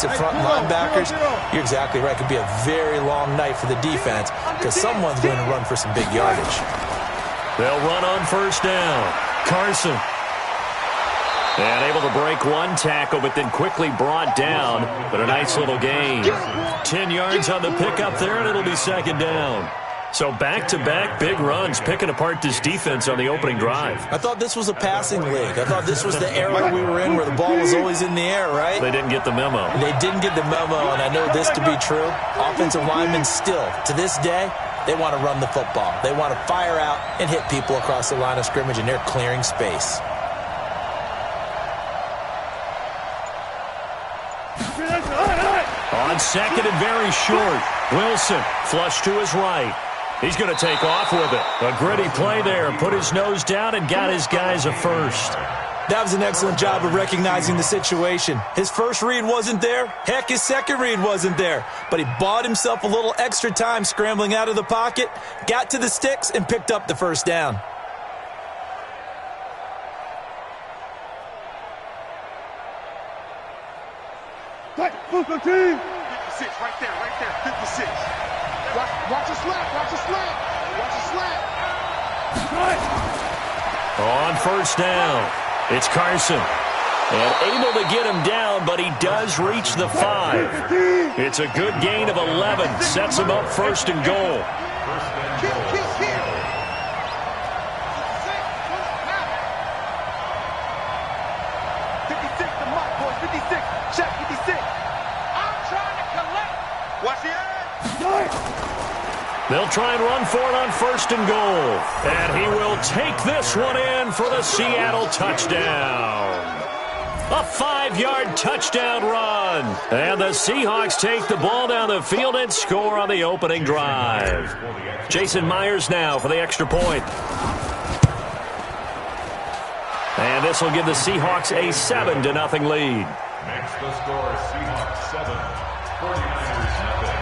defensive front linebackers, you're exactly right. It could be a very long night for the defense because someone's going to run for some big yardage. They'll run on first down. Carson. And able to break one tackle, but then quickly brought down. But a nice little gain. 10 yards on the pickup there, and it'll be second down. So back-to-back big runs, picking apart this defense on the opening drive. I thought this was a passing league. I thought this was the era we were in where the ball was always in the air, right? They didn't get the memo. They didn't get the memo, and I know this to be true. Offensive linemen still, to this day, they want to run the football. They want to fire out and hit people across the line of scrimmage, and they're clearing space. On second and very short, Wilson flush to his right. He's going to take off with it. A gritty play there. Put his nose down and got his guys a first. That was an excellent job of recognizing the situation. His first read wasn't there. Heck, his second read wasn't there. But he bought himself a little extra time scrambling out of the pocket, got to the sticks, and picked up the first down. Right, 56, right there, 56. Watch the slap, watch the slap, watch the slap. On first down, it's Carson. And able to get him down, but he does reach the 5. It's a good gain of 11. Sets him up first and goal. Kill. 56, the mark, boys, 56. Check 56. I'm trying to collect. Watch the edge. They'll try and run for it on first and goal. And he will take this one in for the Seattle touchdown. A 5-yard touchdown run. And the Seahawks take the ball down the field and score on the opening drive. Jason Myers now for the extra point. And this will give the Seahawks a 7-0 lead. Next the score, Seahawks 7, 49ers 0.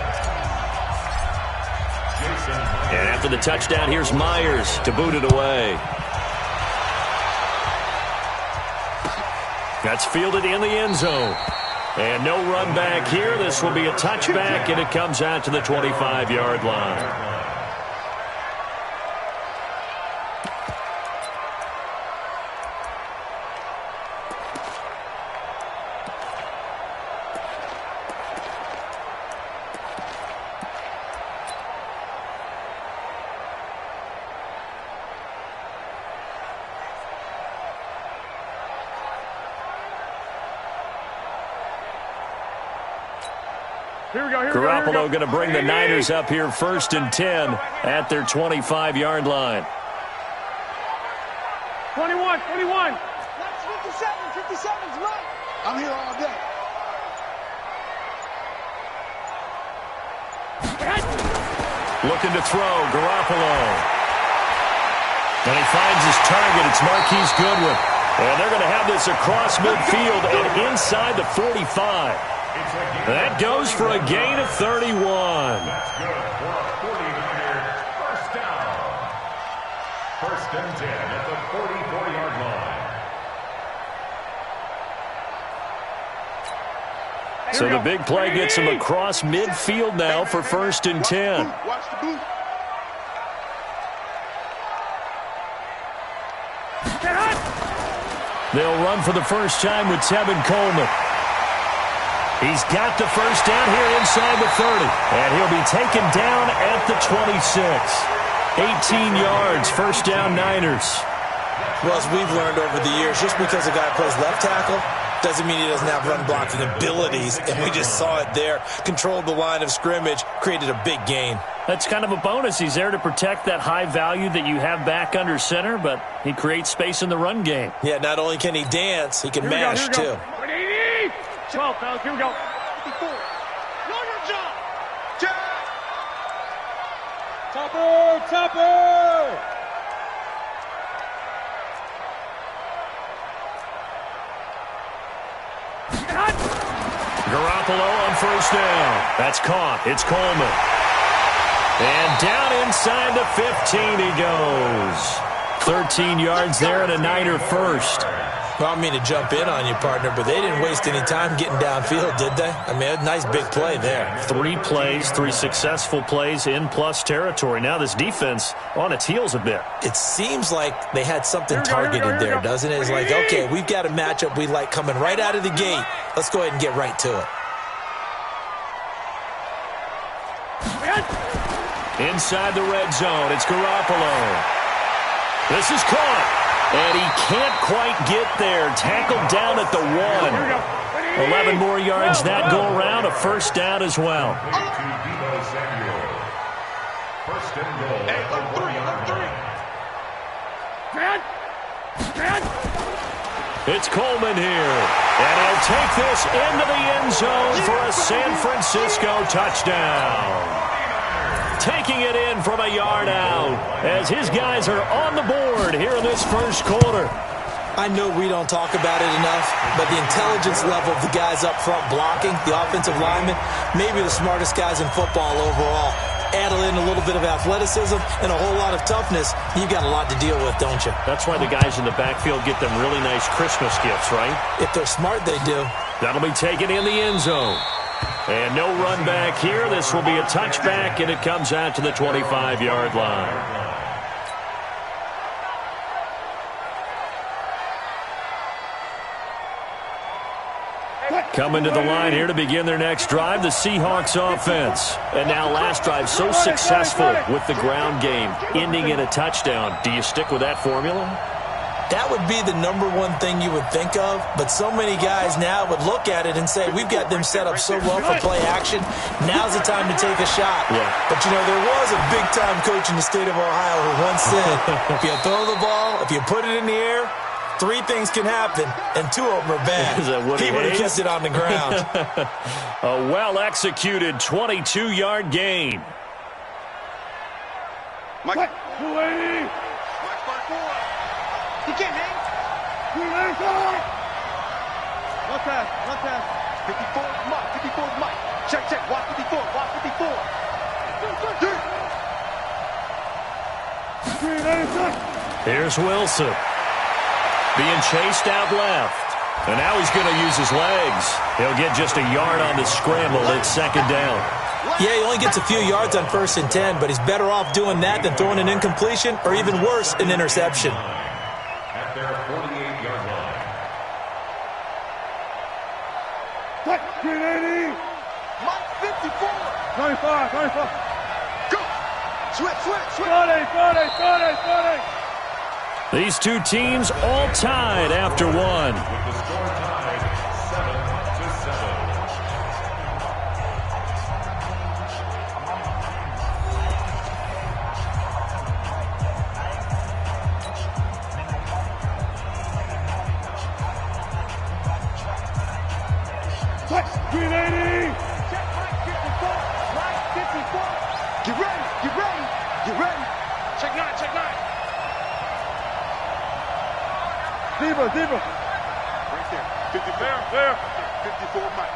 And after the touchdown, here's Myers to boot it away. That's fielded in the end zone. And no run back here. This will be a touchback, and it comes out to the 25-yard line. Garoppolo going to bring the Niners up here first and 10 at their 25-yard line. 21. 57's right. I'm here all day. Looking to throw, Garoppolo. And he finds his target. It's Marquise Goodwin. And they're going to have this across midfield and inside the 45. That goes for a gain of 31. That's good for a 49er first down. First and 10 at the 44-yard line. So the big play gets him across midfield now for first and 10. Watch the boot. They'll run for the first time with Tevin Coleman. He's got the first down here inside the 30. And he'll be taken down at the 26. 18 yards, first down Niners. Well, as we've learned over the years, just because a guy plays left tackle doesn't mean he doesn't have run-blocking abilities. And we just saw it there. Controlled the line of scrimmage, created a big gain. That's kind of a bonus. He's there to protect that high value that you have back under center, but he creates space in the run game. Yeah, not only can he dance, he can mash, too. 12, fellas, here we go. 54. Your job. Topper. Garoppolo on first down. That's caught. It's Coleman. And down inside the 15 he goes. 13 yards there and a Niner first. Well, I mean to jump in on you, partner, but they didn't waste any time getting downfield, did they? I mean, a nice big play there. 3 plays, 3 successful plays in plus territory. Now this defense on its heels a bit. It seems like they had something targeted there, doesn't it? It's like, okay, we've got a matchup we like coming right out of the gate. Let's go ahead and get right to it. Inside the red zone, it's Garoppolo. This is caught. And he can't quite get there. Tackled down at the 1. 11 more yards that go around. A first down as well. First and goal. It's Coleman here. And he'll take this into the end zone for a San Francisco touchdown. Taking it in from a yard out as his guys are on the board here in this first quarter. I know we don't talk about it enough, but the intelligence level of the guys up front blocking, the offensive linemen, maybe the smartest guys in football overall. Add in a little bit of athleticism and a whole lot of toughness, you've got a lot to deal with, don't you? That's why the guys in the backfield get them really nice Christmas gifts, right? If they're smart, they do. That'll be taken in the end zone. And no run back here. This will be a touchback, and it comes out to the 25-yard line. Coming to the line here to begin their next drive, the Seahawks offense. And now last drive so successful with the ground game, ending in a touchdown. Do you stick with that formula? That would be the number one thing you would think of, but so many guys now would look at it and say, we've got them set up so well for play action, now's the time to take a shot. Yeah. But, you know, there was a big-time coach in the state of Ohio who once said, if you throw the ball, if you put it in the air, 3 things can happen, and 2 of them are bad. He would have kept it on the ground. A well-executed 22-yard gain. Mike. 280. Mike 5-4. He can't hang. Left pass. 54 is Mike. Check. Watch 54. Here's Wilson. Being chased out left. And now he's going to use his legs. He'll get just a yard on the scramble. It's second down. Yeah, he only gets a few yards on 1st and 10, but he's better off doing that than throwing an incompletion or even worse, an interception. At their 48-yard line. 380. Mike 54. 25. Go. Switch. 40. These two teams all tied after one. With the score tied 7-7. Switch. 380. Check Mike 54. Get ready. Check 9. Deeper. Right there. 54. There. 54, Mike.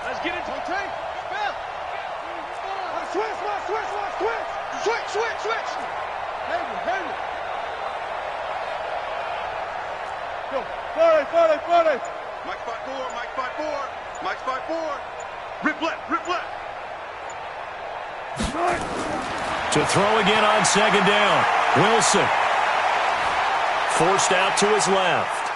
Let's get it. Don't take. Bill. Switch. Hang it. Go. 40. Mike 5-4. Mike's 5-4. Rip left. To throw again on second down. Wilson. Forced out to his left.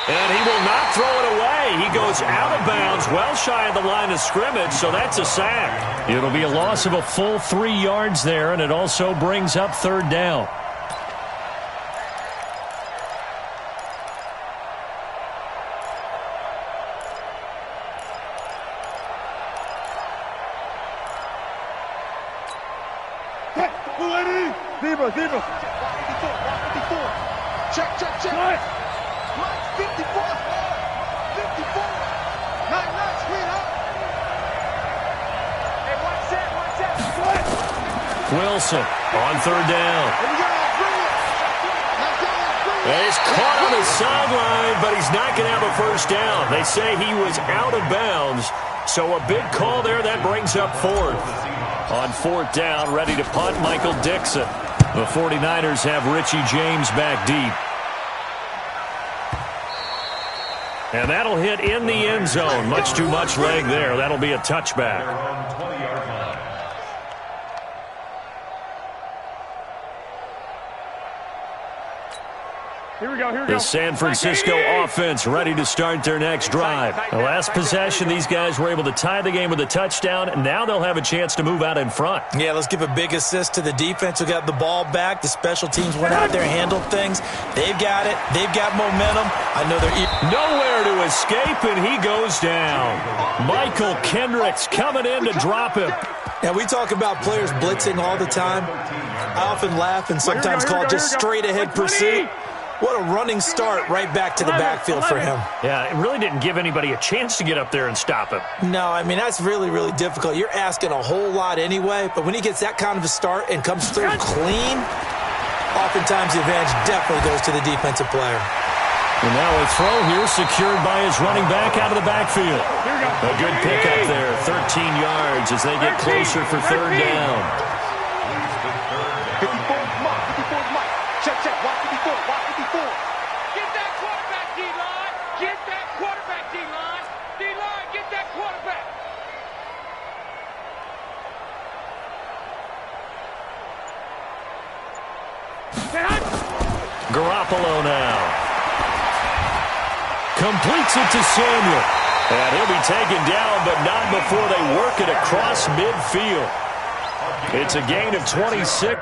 And he will not throw it away. He goes out of bounds, well shy of the line of scrimmage, so that's a sack. It'll be a loss of a full 3 yards there, and it also brings up third down. Deeper. Check. Mike 54. 9, sweetheart. Hey, watch that. Wilson on third down. And he's caught on the sideline, but he's not going to have a first down. They say he was out of bounds, so a big call there. That brings up fourth. On 4th down, ready to punt, Michael Dixon. The 49ers have Richie James back deep. And that'll hit in the end zone. Much too much leg there. That'll be a touchback. Here we go. The San Francisco offense ready to start their next drive. The last possession, these guys were able to tie the game with a touchdown, and now they'll have a chance to move out in front. Yeah, let's give a big assist to the defense who got the ball back. The special teams went out there, handled things. They've got it. They've got momentum. I know they're nowhere to escape, and he goes down. Michael Kendricks coming in to drop him. Now, we talk about players blitzing all the time. I often laugh and sometimes call it just straight-ahead pursuit. What a running start right back to the backfield for him. Yeah, it really didn't give anybody a chance to get up there and stop him. No, I mean, that's really, really difficult. You're asking a whole lot anyway, but when he gets that kind of a start and comes through clean, oftentimes the advantage definitely goes to the defensive player. And now a throw here secured by his running back out of the backfield. A good pickup there, 13 yards as they get closer for third down. 54 mark. Check. Watch 54. Get that quarterback, D-line. Get that quarterback, D-line. D-line, get that quarterback. Garoppolo now. Completes it to Samuel. And he'll be taken down, but not before they work it across midfield. It's a gain of 26.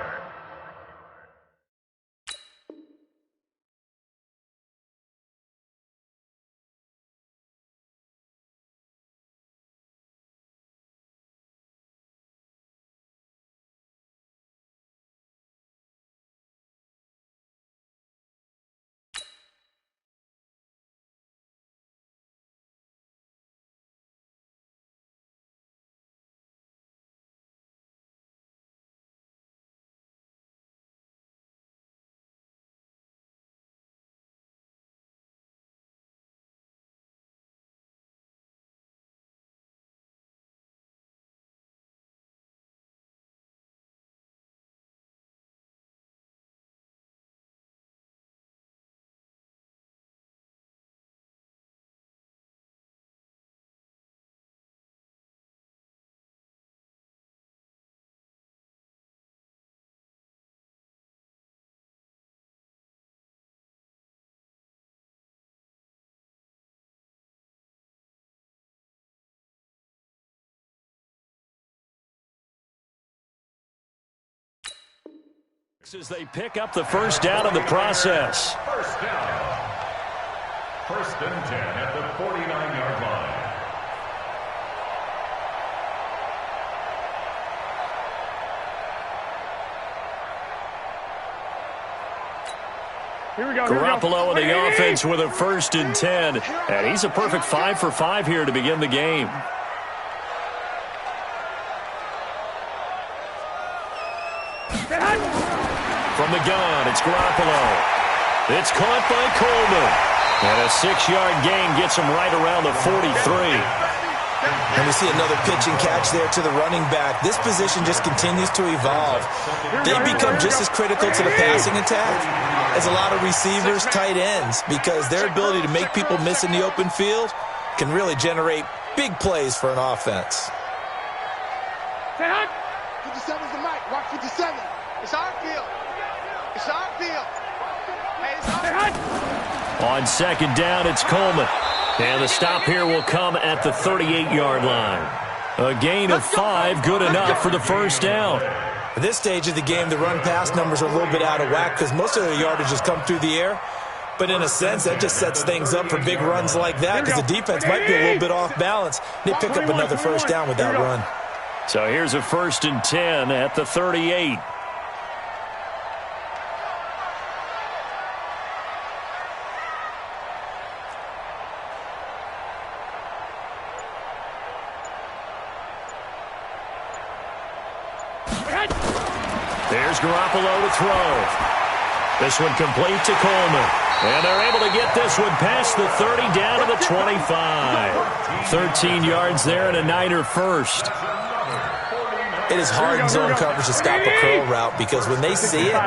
As they pick up the first down in the process. First down. First and 10 at the 49-yard line. Here we go. Garoppolo and the offense with a first and 10. And he's a perfect 5 for 5 here to begin the game. From the gun, it's Garoppolo. It's caught by Coleman. And a 6-yard gain gets him right around the 43. And we see another pitch and catch there to the running back. This position just continues to evolve. They become just as critical to the passing attack as a lot of receivers, tight ends, because their ability to make people miss in the open field can really generate big plays for an offense. 57's the mic. Watch 57. It's our field. It's our field. Hey, it's our field. On second down, it's Coleman. And the stop here will come at the 38-yard line. A gain of 5, good enough for the first down. At this stage of the game, the run-pass numbers are a little bit out of whack because most of the yardage has come through the air. But in a sense, that just sets things up for big runs like that because the defense might be a little bit off balance. They pick up another first down with that run. So here's a first and 10 at the 38. There's Garoppolo to throw. This one complete to Coleman. And they're able to get this one past the 30 down to the 25. 13 yards there and a Niner first. It is hard in zone coverage to stop a curl route because when they see it,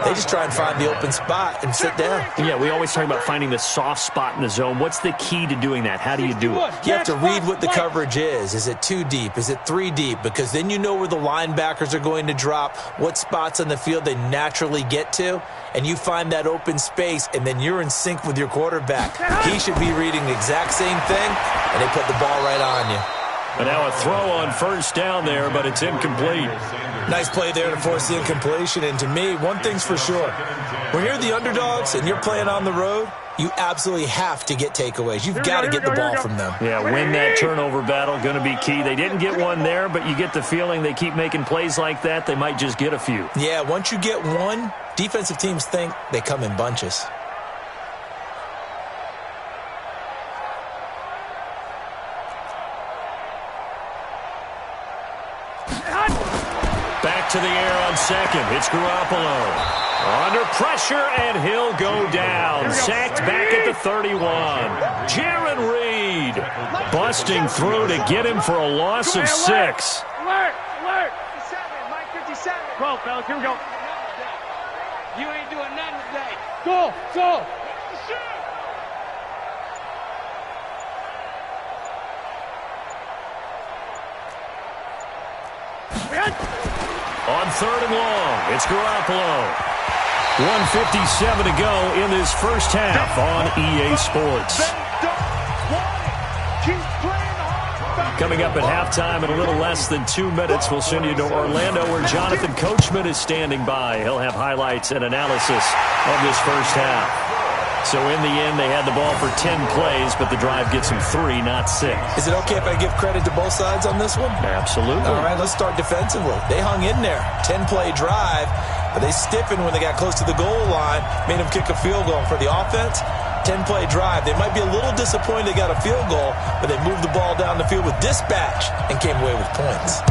they just try and find the open spot and sit down. Yeah, we always talk about finding the soft spot in the zone. What's the key to doing that? How do you do it? You have to read what the coverage is. Is it 2 deep? Is it 3 deep? Because then you know where the linebackers are going to drop, what spots on the field they naturally get to, and you find that open space, and then you're in sync with your quarterback. He should be reading the exact same thing, and they put the ball right on you. And now a throw on first down there, but it's incomplete. Nice play there to force the incompletion, and to me, one thing's for sure. When you're the underdogs and you're playing on the road, you absolutely have to get takeaways. You've got to get the ball from them. Yeah, win that turnover battle, going to be key. They didn't get one there, but you get the feeling they keep making plays like that, they might just get a few. Yeah, once you get one, defensive teams think they come in bunches. Back to the air on second. It's Garoppolo. Under pressure, and he'll go down. Sacked back at the 31. Jaron Reed busting through to get him for a loss of 6. Alert! Alert! 57, Mike 57. 12, fellas, here we go. You ain't doing nothing today. Go! Go! On third and long, it's Garoppolo. 1:57 to go in this first half on EA Sports. Coming up at halftime in a little less than 2 minutes, we'll send you to Orlando where Jonathan Coachman is standing by. He'll have highlights and analysis of this first half. So in the end, they had the ball for 10 plays, but the drive gets them 3, not 6. Is it okay if I give credit to both sides on this one? Absolutely. All right, let's start defensively. They hung in there. 10-play drive, but they stiffened when they got close to the goal line, made them kick a field goal. For the offense, 10-play drive. They might be a little disappointed they got a field goal, but they moved the ball down the field with dispatch and came away with points.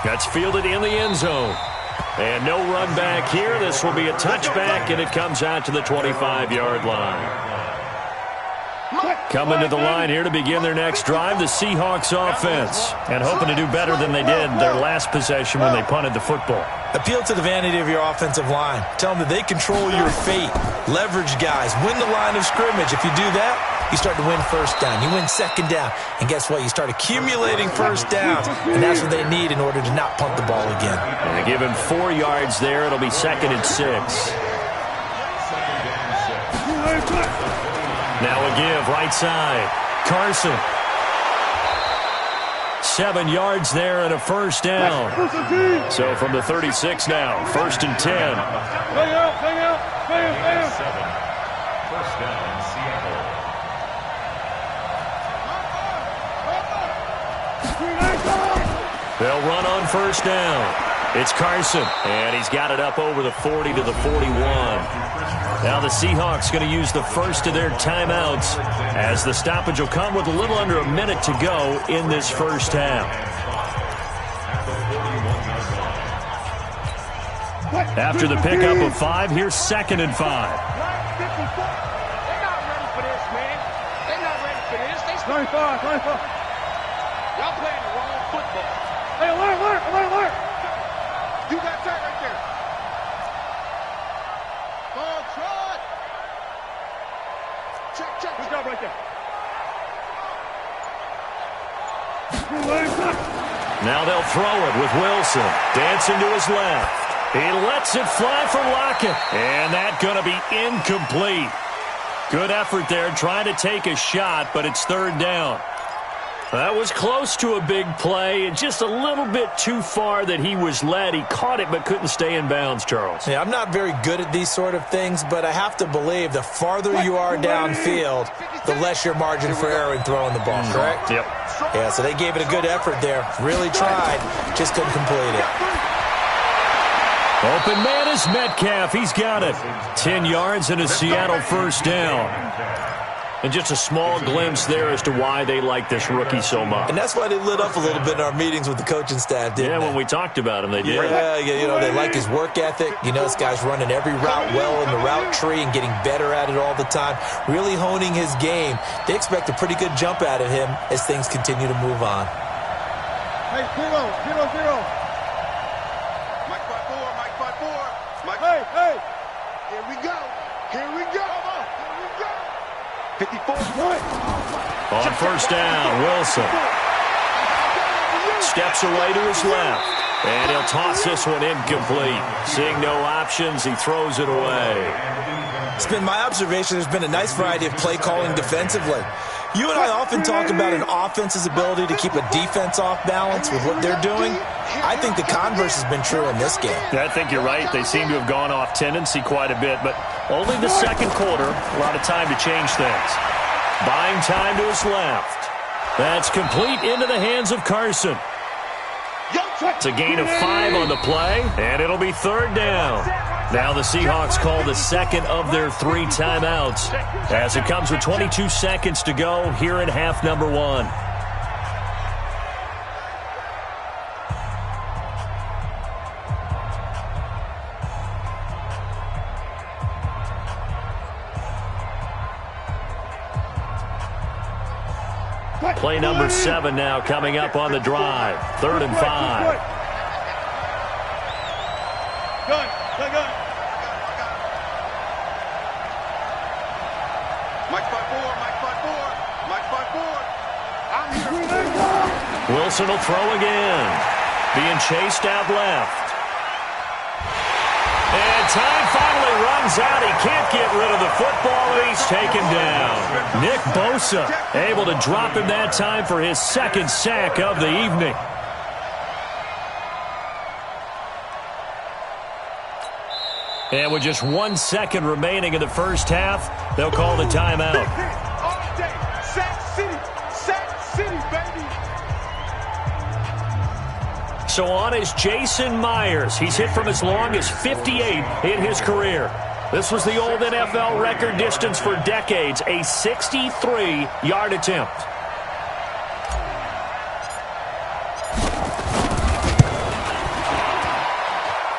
That's fielded in the end zone. And no run back here. This will be a touchback, and it comes out to the 25-yard line. Coming to the line here to begin their next drive, the Seahawks offense. And hoping to do better than they did their last possession when they punted the football. Appeal to the vanity of your offensive line. Tell them that they control your fate. Leverage guys. Win the line of scrimmage. If you do that, you start to win first down. You win second down. And guess what? You start accumulating first downs. And that's what they need in order to not punt the ball again. And they give him 4 yards there. It'll be 2nd and 6. Now a give, right side. Carson. 7 yards there and a first down. So from the 36 now, 1st and 10. Hang out. First down, Seattle. They'll run on first down. It's Carson, and he's got it up over the 40 to the 41. Now the Seahawks going to use the first of their timeouts as the stoppage will come with a little under a minute to go in this first half. After the pickup of 5, here's 2nd and 5. They're not ready for this, man. They're not ready for this. They 25. Y'all playing the wrong football. Hey, alert. You got that right there. Ball trot. Check. Good job right there. Now they'll throw it with Wilson. Dancing to his left. He lets it fly for Lockett. And that's going to be incomplete. Good effort there trying to take a shot, but it's 3rd down. That was close to a big play, and just a little bit too far that he was led. He caught it but couldn't stay in bounds, Charles. Yeah, I'm not very good at these sort of things, but I have to believe the farther you are downfield, the less your margin for error in throwing the ball, correct? Yep. Yeah, so they gave it a good effort there. Really tried, just couldn't complete it. Open man is Metcalf. He's got it. 10 yards and a Seattle first down. And just a small glimpse there as to why they like this rookie so much. And that's why they lit up a little bit in our meetings with the coaching staff, didn't they? When we talked about him, they did. Yeah, you know, they like his work ethic. You know, this guy's running every route well in the route tree and getting better at it all the time, really honing his game. They expect a pretty good jump out of him as things continue to move on. Hey, 0-0-0. Mike 5-4, Mike 5-4. Mike, hey. Here we go. Here we go. 54 point. On first down, Wilson steps away to his left, and he'll toss this one incomplete. Seeing no options, he throws it away. It's been my observation there's been a nice variety of play calling defensively. You and I often talk about an offense's ability to keep a defense off balance with what they're doing. I think the converse has been true in this game. I think you're right. They seem to have gone off tendency quite a bit, but only the second quarter, a lot of time to change things. Buying time to his left. That's complete into the hands of Carson. It's a gain of 5 on the play, and it'll be third down. Now the Seahawks call the second of their 3 timeouts as it comes with 22 seconds to go here in half number 1. Play number 7 now coming up on the drive. 3rd and 5. Gun. Mike 5-4. I'm here. Wilson will throw again. Being chased out left. And time finally runs out. He can't get rid of the football, and he's taken down. Nick Bosa able to drop him that time for his second sack of the evening. And with just 1 second remaining in the first half, they'll call the timeout. Sack City, baby. So on is Jason Myers. He's hit from as long as 58 in his career. This was the old NFL record distance for decades, a 63-yard attempt.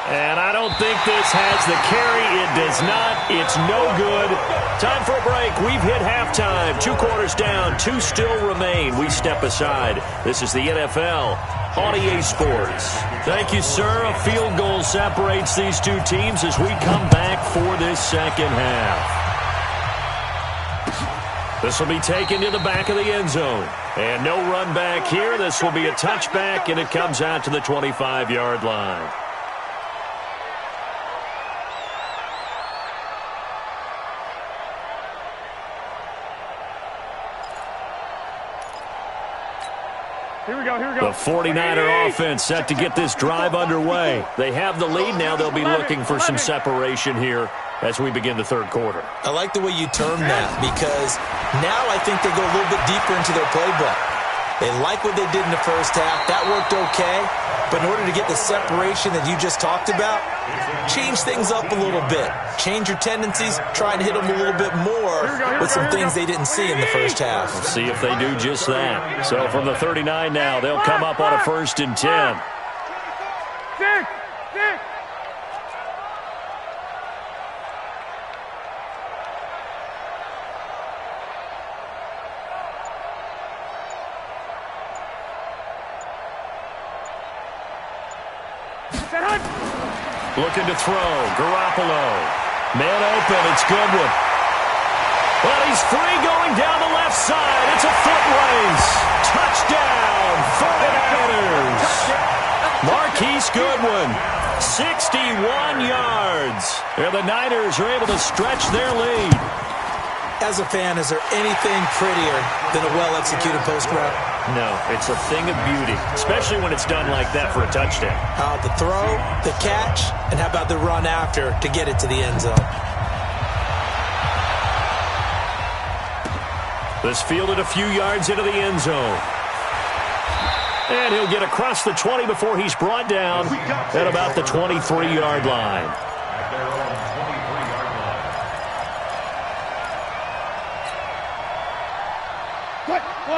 And I don't think this has the carry. It does not. It's no good. Time for a break. We've hit halftime. 2 quarters down. 2 still remain. We step aside. This is the NFL on EA Sports. Thank you, sir. A field goal separates these 2 teams as we come back for this second half. This will be taken to the back of the end zone. And no run back here. This will be a touchback, and it comes out to the 25-yard line. Here we go. The 49er offense set to get this drive underway. They have the lead now. They'll be looking for some separation here as we begin the third quarter. I like the way you term that because now I think they go a little bit deeper into their playbook. They like what they did in the first half. That worked okay. But in order to get the separation that you just talked about, change things up a little bit. Change your tendencies. Try and hit them a little bit more with some things they didn't see in the first half. We'll see if they do just that. So from the 39 now, they'll come up on a 1st and 10. Six. Looking to throw. Garoppolo. Man open. It's Goodwin. Well, he's free going down the left side. It's a foot race. Touchdown, 49ers. Marquise Goodwin, 61 yards. And the Niners are able to stretch their lead. As a fan, is there anything prettier than a well-executed post route? No, it's a thing of beauty, especially when it's done like that for a touchdown. The throw, the catch, and how about the run after to get it to the end zone? This fielded a few yards into the end zone. And he'll get across the 20 before he's brought down at about the 23-yard line.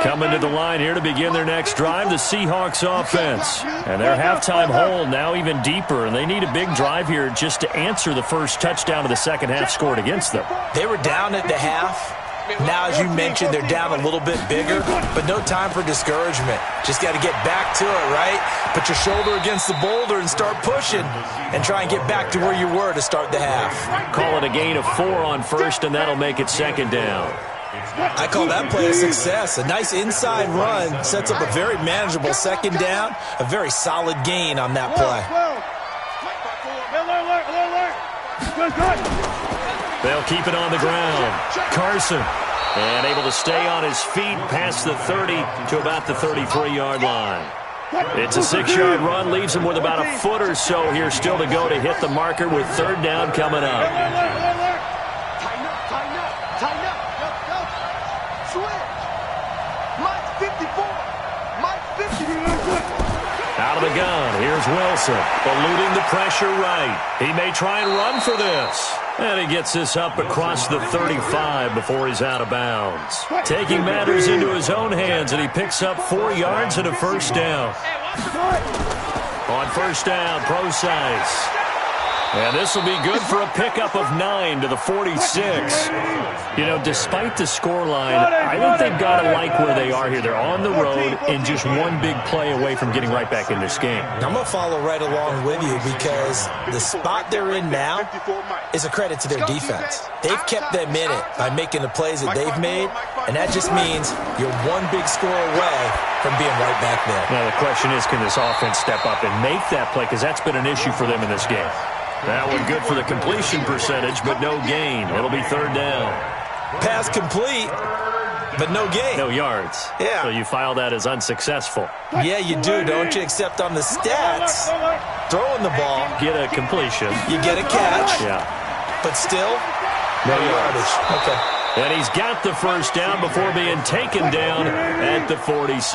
Coming to the line here to begin their next drive, the Seahawks offense. And their halftime hole now even deeper, and they need a big drive here just to answer the first touchdown of the second half scored against them. They were down at the half. Now, as you mentioned, they're down a little bit bigger, but no time for discouragement. Just got to get back to it, right? Put your shoulder against the boulder and start pushing and try and get back to where you were to start the half. Call it a gain of 4 on first, and that'll make it second down. I call that play a success. A nice inside run sets up a very manageable second down, a very solid gain on that play. They'll keep it on the ground. Carson, and able to stay on his feet past the 30 to about the 33-yard line. It's a 6-yard run, leaves him with about a foot or so here still to go to hit the marker with third down coming up. Out of the gun, here's Wilson, eluding the pressure right. He may try and run for this. And he gets this up across the 35 before he's out of bounds. Taking matters into his own hands, and he picks up 4 yards and a first down. On first down, Procise. And this will be good for a pickup of 9 to the 46. You know, despite the scoreline, I think they've got to like where they are here. They're on the road and just one big play away from getting right back in this game. I'm going to follow right along with you because the spot they're in now is a credit to their defense. They've kept them in it by making the plays that they've made, and that just means you're one big score away from being right back there. Now, the question is, can this offense step up and make that play? Because that's been an issue for them in this game. That one good for the completion percentage, but no gain. It'll be third down. Pass complete, but no gain. No yards. Yeah. So you file that as unsuccessful. Yeah, you do, don't you? Except on the stats, throwing the ball. Get a completion. You get a catch. Yeah. But still, no yardage. Okay. And he's got the first down before being taken down at the 46.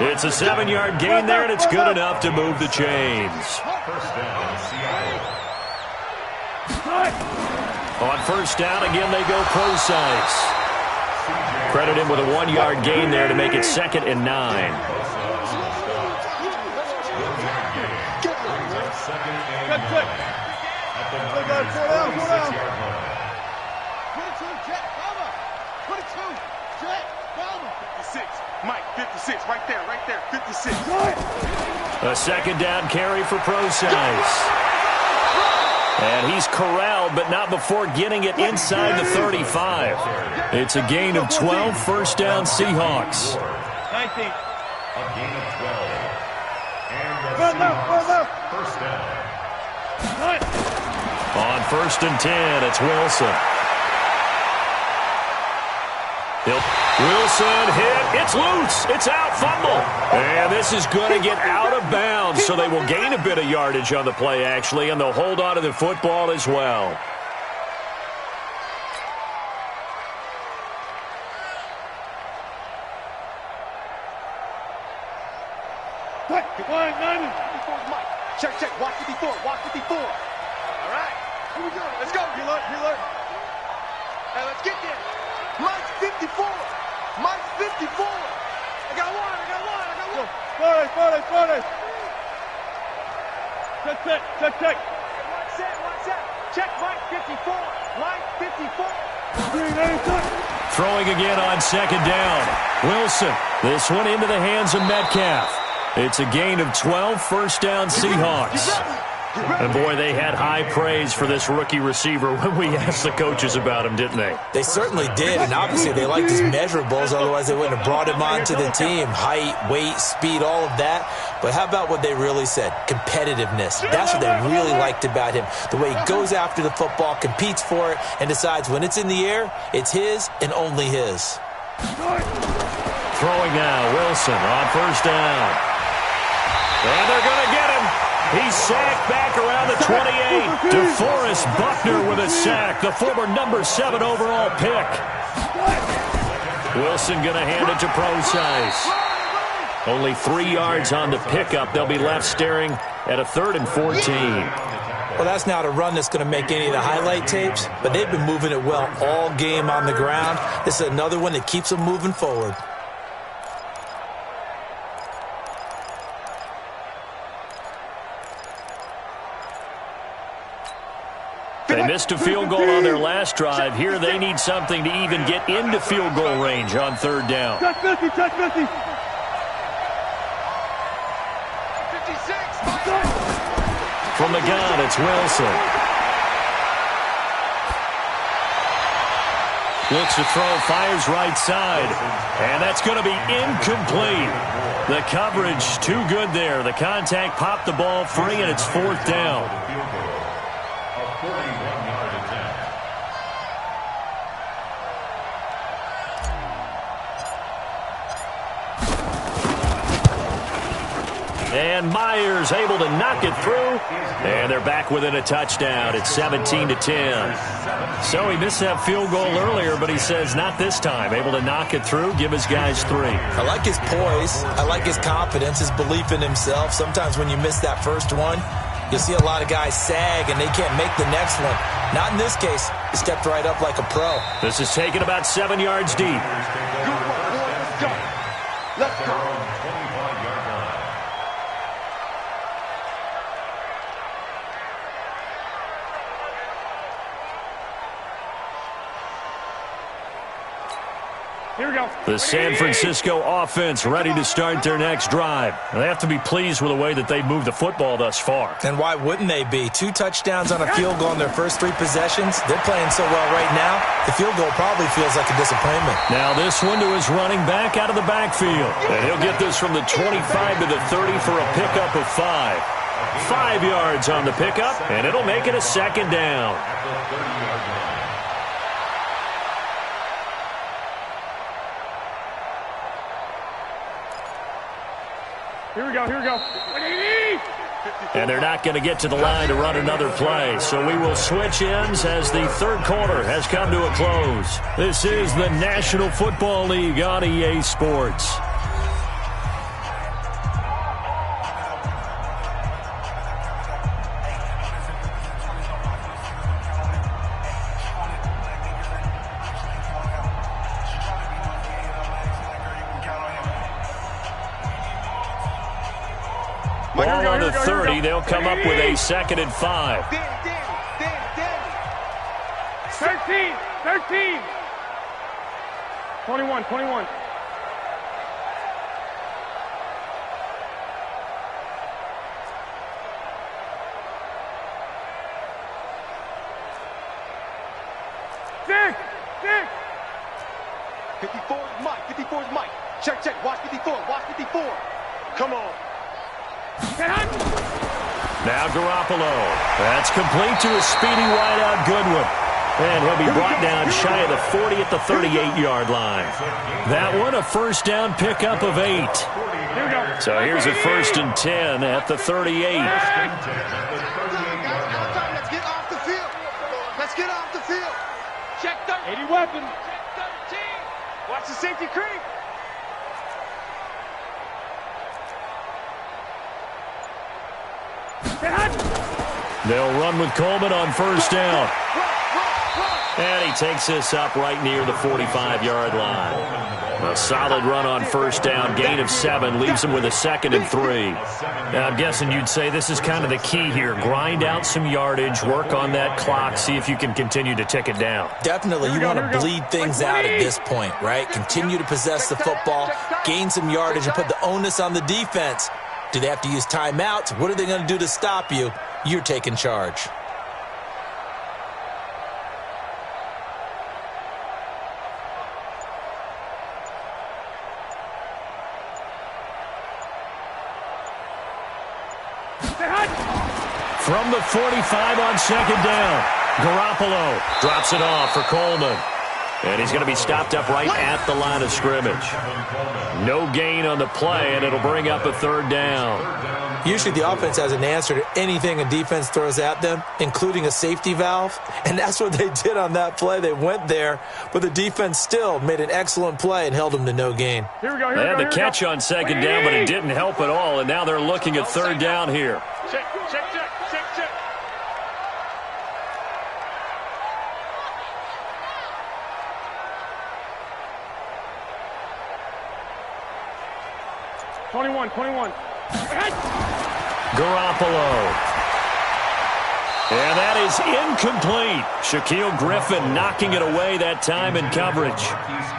It's a 7-yard gain there, and it's good enough to move the chains. On first down, again, they go Procise. Credit him with a 1-yard gain there to make it 2nd and 9. Mike, 56, right there, 56. A second down carry for Procise. And he's corralled, but not before getting it inside the 35. It's a gain of 12, first down Seahawks. 19. A gain of 12. And the first down. On first and 10, it's Wilson. Wilson hit. It's loose. It's out. Fumble. And this is going to get out of bounds, so they will gain a bit of yardage on the play, actually, and they'll hold on to the football as well. Check. Watch 54. All right. Here we go. Let's go. Reload. Hey, let's get there. Mike's 54. Mike's 54. I got one. Forward. Check. One set. Check Mike 54. Mike 54. Throwing again on second down. Wilson. This one into the hands of Metcalf. It's a gain of 12, first down Seahawks. And boy, they had high praise for this rookie receiver when we asked the coaches about him, didn't they? They certainly did, and obviously they liked his measurables, otherwise they wouldn't have brought him onto the team. Height, weight, speed, all of that. But how about what they really said? Competitiveness. That's what they really liked about him. The way he goes after the football, competes for it, and decides when it's in the air, it's his and only his. Throwing now, Wilson on first down. And they're going to get him. He's sacked back around the 28. DeForest Buckner with a sack, the former number 7 overall pick. Wilson going to hand it to Procise. Only 3 yards on the pickup. They'll be left staring at a 3rd and 14. Well, that's not a run that's going to make any of the highlight tapes, but they've been moving it well all game on the ground. This is another one that keeps them moving forward. They missed a field goal on their last drive. Here they need something to even get into field goal range on third down. Touch Missy, touch Missy. 56. From the gun, it's Wilson. Looks to throw, fires right side. And that's going to be incomplete. The coverage too good there. The contact popped the ball free, and it's fourth down. And Myers able to knock it through. And they're back within a touchdown. It's 17-10. So he missed that field goal earlier, but he says not this time. Able to knock it through, give his guys 3. I like his poise. I like his confidence, his belief in himself. Sometimes when you miss that first one, you'll see a lot of guys sag and they can't make the next one. Not in this case. He stepped right up like a pro. This is taken about 7 yards deep. Good work, boy. Let's go. Let's go. Here we go. The San Francisco offense ready to start their next drive. They have to be pleased with the way that they've moved the football thus far. And why wouldn't they be? 2 touchdowns on a field goal in their first 3 possessions. They're playing so well right now, the field goal probably feels like a disappointment. Now this one to his running back out of the backfield. And he'll get this from the 25 to the 30 for a pickup of 5. 5 yards on the pickup, and it'll make it a second down. Here we go, here we go. And they're not going to get to the line to run another play. So we will switch ends as the third quarter has come to a close. This is the National Football League on EA Sports. Ball on the 30. They'll come up with a 2nd and 5. 13. 21. Six. 54 is Mike. 54 is Mike. Check. Watch 54. Come on. Now Garoppolo. That's complete to a speedy wideout Goodwin. And he'll be brought down shy of the 40 at the 38-yard line. That one a first down pickup of 8. So here's a 1st and 10 at the 38. Let's get off the field. Check 30. 80 weapon. Check 13. Watch the safety creep. They'll run with Coleman on first down. And he takes this up right near the 45-yard line. A solid run on first down, gain of 7, leaves him with a 2nd and 3. Now, I'm guessing you'd say this is kind of the key here. Grind out some yardage, work on that clock, see if you can continue to tick it down. Definitely, you want to bleed things out at this point, right? Continue to possess the football, gain some yardage, and put the onus on the defense. Do they have to use timeouts? What are they going to do to stop you? You're taking charge. From the 45 on 2nd down, Garoppolo drops it off for Coleman. And he's going to be stopped up right at the line of scrimmage. No gain on the play, and it'll bring up a 3rd down. Usually the offense has an answer to anything a defense throws at them, including a safety valve. And that's what they did on that play. They went there, but the defense still made an excellent play and held them to no gain. Here we go. They had the catch on 2nd down, but it didn't help at all. And now they're looking at 3rd down here. Check. 21. Garoppolo. And that is incomplete. Shaquille Griffin knocking it away that time in coverage.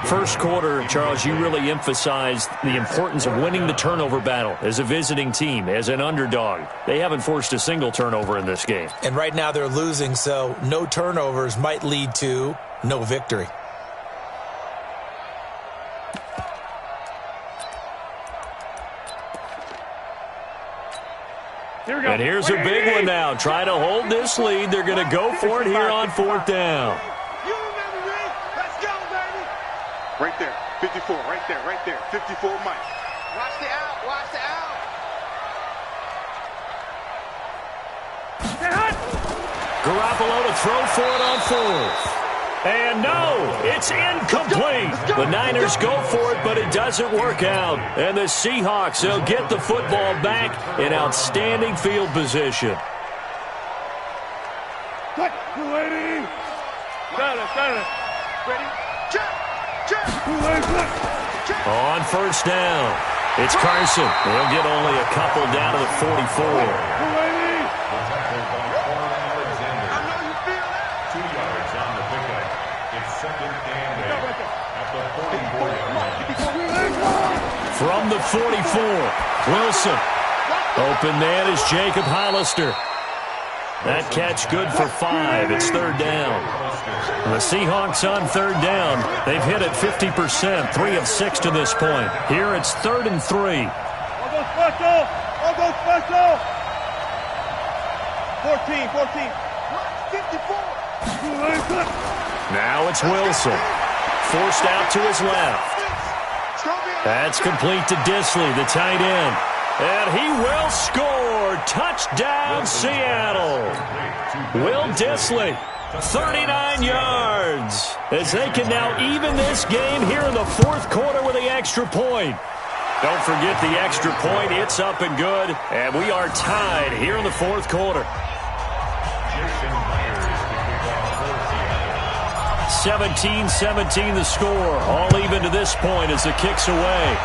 First quarter, Charles, you really emphasized the importance of winning the turnover battle as a visiting team, as an underdog. They haven't forced a single turnover in this game. And right now they're losing, so no turnovers might lead to no victory. Here we go. And here's a big one now. Trying to hold this lead. They're going to go for it here on fourth down. You remember me? Let's go, baby. Right there. 54. Right there. 54, Mike. Watch the out. Garoppolo to throw for it on fourth. And no, it's incomplete. The Niners go for it, but it doesn't work out. And the Seahawks, they'll get the football back in outstanding field position. Cut. Ready. Check. On first down, it's Carson. They'll get only a couple down to the 44. From the 44, Wilson. Open man is Jacob Hollister. That catch good for 5. It's third down. The Seahawks on third down. They've hit it 50%, 3 of 6 to this point. Here it's 3rd and 3. I'll go special. 14. 54. Now it's Wilson. Forced out to his left. That's complete to Disley, the tight end. And he will score. Touchdown, Seattle. Will Disley, 39 yards. As they can now even this game here in the fourth quarter with the extra point. Don't forget the extra point. It's up and good. And we are tied here in the fourth quarter. 17-17 the score. All even to this point as the kick's away.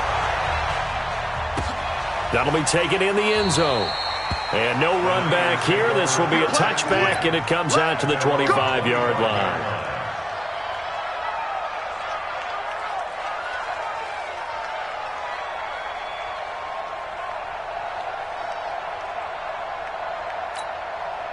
That'll be taken in the end zone. And no run back here. This will be a touchback, and it comes out to the 25-yard line.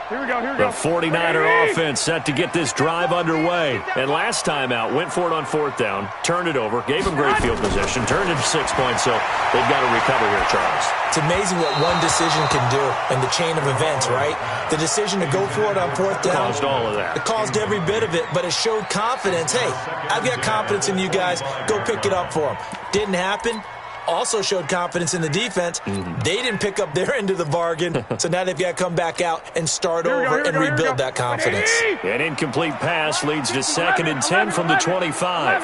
Here we go. The 49er offense set to get this drive underway. And last time out, went for it on fourth down, turned it over, gave them great field position, turned it 6 points, so they've got to recover here, Charles. It's amazing what one decision can do in the chain of events, right? The decision to go for it on fourth down. Caused all of that. It caused every bit of it, but it showed confidence. Hey, I've got confidence in you guys. Go pick it up for them. Didn't happen. Also showed confidence in the defense. They didn't pick up their end of the bargain, so now they've got to come back out and start over and rebuild that confidence. An incomplete pass leads to 2nd and 10 from the 25.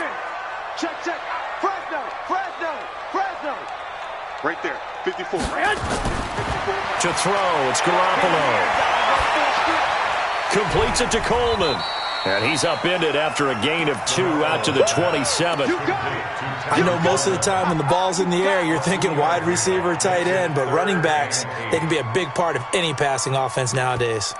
Check. Fresno. Right there. 54. To throw, it's Garoppolo. Completes it to Coleman. And he's upended after a gain of 2 out to the 27. I know most of the time when the ball's in the air, you're thinking wide receiver, tight end, but running backs, they can be a big part of any passing offense nowadays.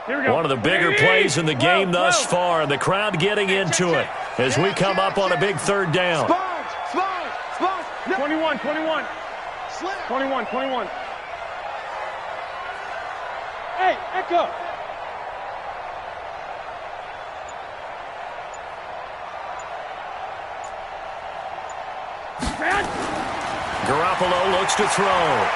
One of the bigger plays in the game thus far, and the crowd getting into it as we come up on a big third down. Spawns. 21. Hey, Echo. Garoppolo looks to throw.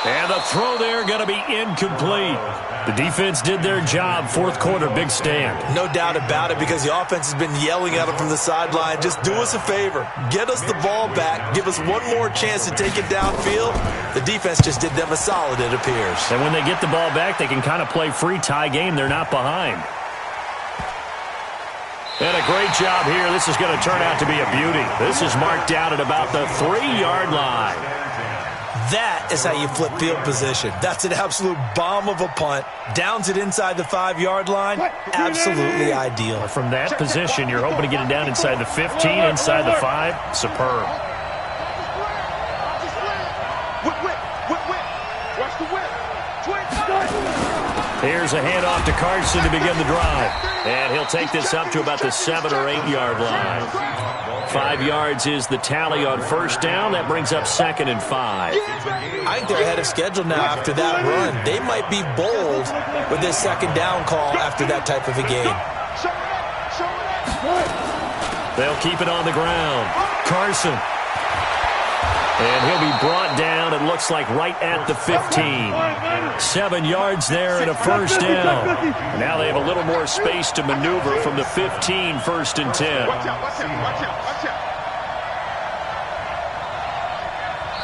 And the throw there going to be incomplete. The defense did their job. Fourth quarter, big stand. No doubt about it, because the offense has been yelling at them from the sideline. Just do us a favor. Get us the ball back. Give us one more chance to take it downfield. The defense just did them a solid, it appears. And when they get the ball back, they can kind of play free tie game. They're not behind. And a great job here. This is going to turn out to be a beauty. This is marked down at about the 3-yard line. That is how you flip field position. That's an absolute bomb of a punt. Downs it inside the 5-yard line. Absolutely ideal. From that position, you're hoping to get it down inside the 15, inside the 5. Superb. Here's a handoff to Carson to begin the drive. And he'll take this up to about the 7- or 8-yard line. 5 yards is the tally on first down. That brings up 2nd and 5. I think they're ahead of schedule now after that run. They might be bold with this 2nd down call after that type of a game. They'll keep it on the ground. Carson. And he'll be brought down, it looks like, right at the 15. 7 yards there and a first down. Now they have a little more space to maneuver from the 15, 1st and 10.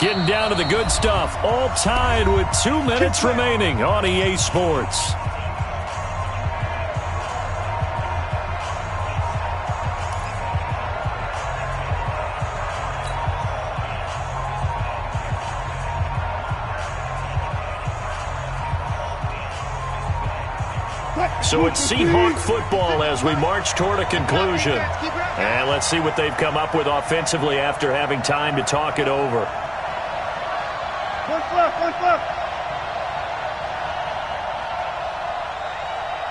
Getting down to the good stuff. All tied with 2 minutes remaining on EA Sports. So it's Seahawk football as we march toward a conclusion. And let's see what they've come up with offensively after having time to talk it over. One left.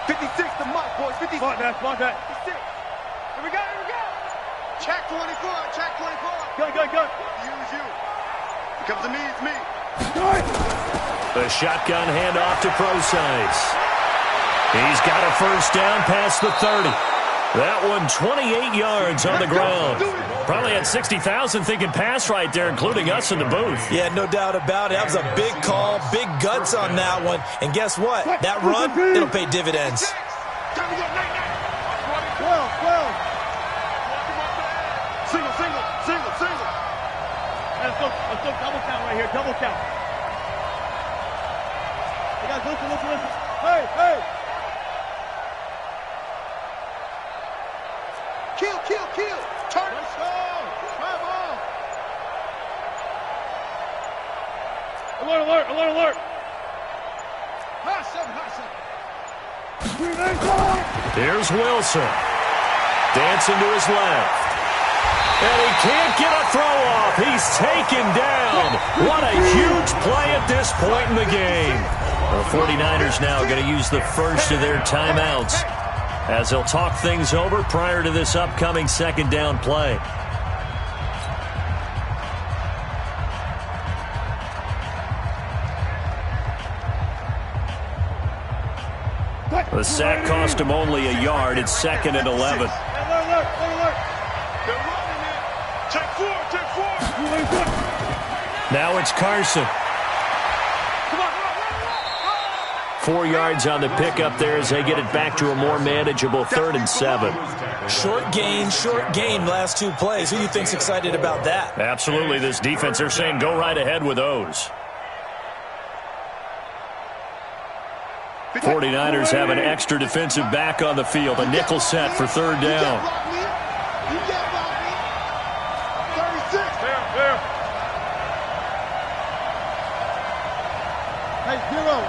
56 to Mike, boys. 56. Spot that. 56. Here we go. Check 24. Go. Use you. Here comes the me, it's me. The shotgun handoff to Procise. He's got a first down past the 30. That one 28 yards on the ground. Probably had 60,000 thinking pass right there, including us in the booth. Yeah, no doubt about it. That was a big call, big guts on that one. And guess what? That run, it'll pay dividends. Time to go, night. 12. Single. Let's go double count right here. Double count. Hey, guys, listen. Hey. Kill. Turn. Let's go. Drive on. Alert. Hot seven. Here's Wilson. Dancing to his left. And he can't get a throw off. He's taken down. What a huge play at this point in the game. The 49ers now going to use the first of their timeouts as they'll talk things over prior to this upcoming 2nd down play. The sack cost him only a yard. It's 2nd and 11. Alert. They're running it. Check four. Now it's Carson. 4 yards on the pickup there as they get it back to a more manageable 3rd and 7. Short gain, last 2 plays. Who do you think's excited about that? Absolutely, this defense, they're saying go right ahead with those. 49ers have an extra defensive back on the field, a nickel set for 3rd down. You can't block me. 36. There. Hey, 0.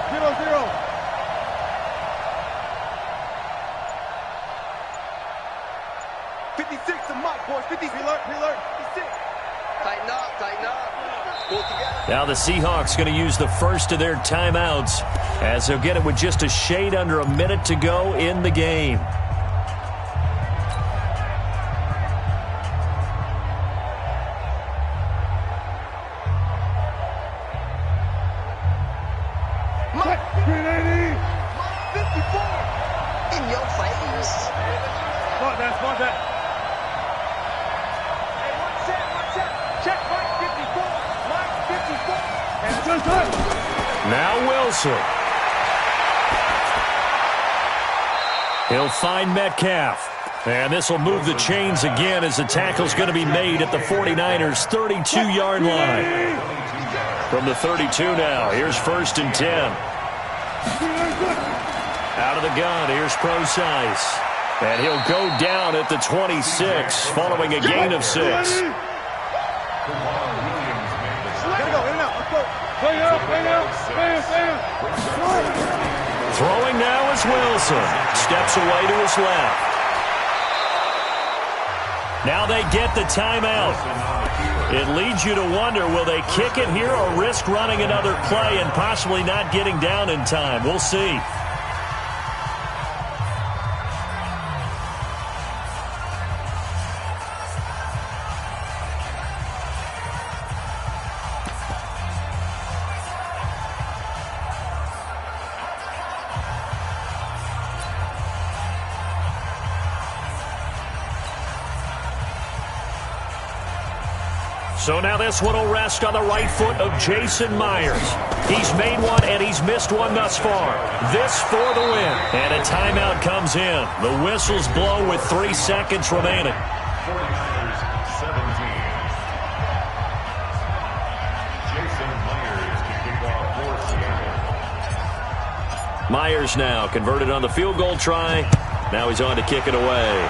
56 to Mike, boys. 56. Alert. 56. Tighten up. Pull together. Now the Seahawks going to use the first of their timeouts as they'll get it with just a shade under a minute to go in the game. Mike 54. In your face. Spot that. Hey, one set. Check Mike 54. And good touch. Now Wilson. He'll find Metcalf. And this will move the chains again as the tackle's going to be made at the 49ers' 32-yard line. From the 32 now, here's 1st and 10. Out of the gun, here's Procise. And he'll go down at the 26 following a gain of 6. Gotta go, in and out. Let's go. Throwing now is Wilson. Steps away to his left. Now they get the timeout. It leads you to wonder, will they kick it here or risk running another play and possibly not getting down in time? We'll see. So now this one will rest on the right foot of Jason Myers. He's made one and he's missed one thus far. This for the win. And a timeout comes in. The whistles blow with 3 seconds remaining. 49ers 17. Jason Myers to kick off for Seattle. Myers now converted on the field goal try. Now he's on to kick it away.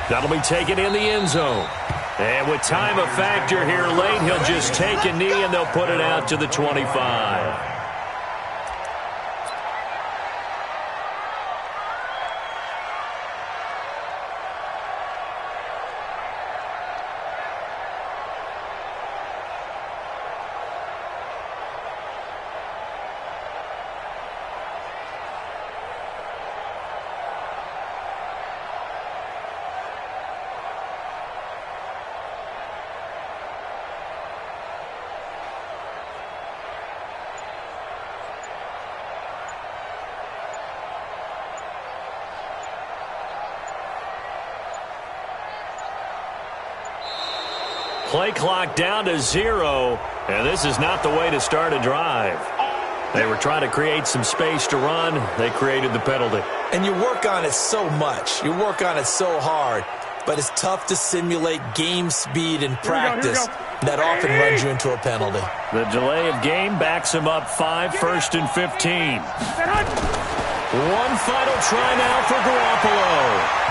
That'll be taken in the end zone. And with time a factor here late, he'll just take a knee and they'll put it out to the 25. Play clock down to 0, and this is not the way to start a drive. They were trying to create some space to run. They created the penalty. And you work on it so much. You work on it so hard. But it's tough to simulate game speed in practice. That often runs you into a penalty. The delay of game backs him up 5, 1st and 15. One final try now for Garoppolo.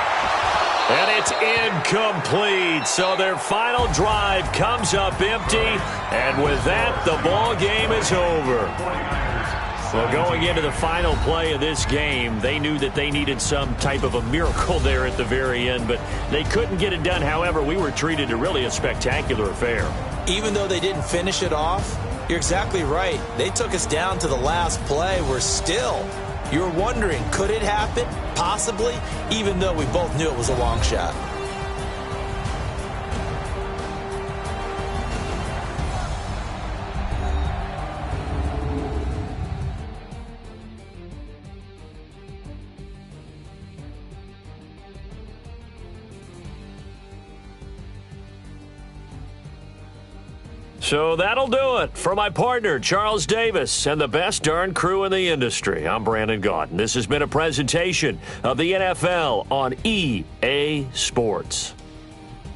And it's incomplete. So their final drive comes up empty. And with that, the ball game is over. Well, going into the final play of this game, they knew that they needed some type of a miracle there at the very end, but they couldn't get it done. However, we were treated to really a spectacular affair. Even though they didn't finish it off, you're exactly right. They took us down to the last play. We're still... You're wondering, could it happen? Possibly, even though we both knew it was a long shot. So that'll do it for my partner, Charles Davis, and the best darn crew in the industry. I'm Brandon Gaudin. This has been a presentation of the NFL on EA Sports.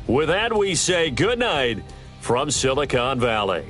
With that, we say good night from Silicon Valley.